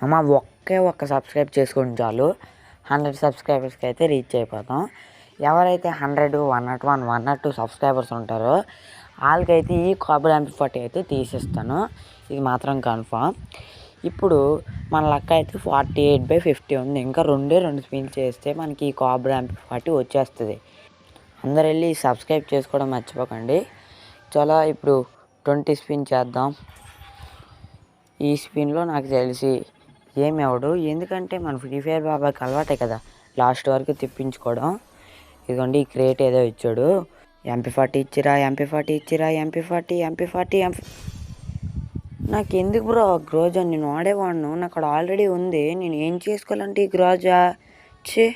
అమ్మ ఒక్క సబ్స్క్రైబ్ చేసుకోండి చాలు, 100 సబ్స్క్రైబర్స్కి అయితే రీచ్ అయిపోతాం. ఎవరైతే 100, 101, 102 సబ్స్క్రైబర్స్ ఉంటారో వాళ్ళకైతే ఈ కాబ్రా MP40 అయితే తీసిస్తాను, ఇది మాత్రం కన్ఫామ్. ఇప్పుడు మన లెక్క అయితే 48/50 ఉంది. ఇంకా 2 స్పిన్ చేస్తే మనకి ఈ కాబ్రా MP40 వచ్చేస్తుంది. అందరు వెళ్ళి సబ్స్క్రైబ్ చేసుకోవడం మర్చిపోకండి. చాలా ఇప్పుడు 20 స్పిన్ చేద్దాం. ఈ స్పిన్లో నాకు తెలిసి ఏమి అవ్వడు, ఎందుకంటే మన ఫ్రీ ఫైర్ బాబాకి అలవాటే కదా లాస్ట్ వరకు తిప్పించుకోవడం. ఇదిగోండి ఈ క్రేట్ ఏదో ఇచ్చాడు, MP40 ఇచ్చిరా, MP40 ఇచ్చిరా, MP40. నాకు ఎందుకు బ్రో గ్రోజా, నేను వాడేవాడిను, నాకు అక్కడ ఆల్రెడీ ఉంది, నేను ఏం చేసుకోవాలంటే ఈ గ్రోజా. ఛే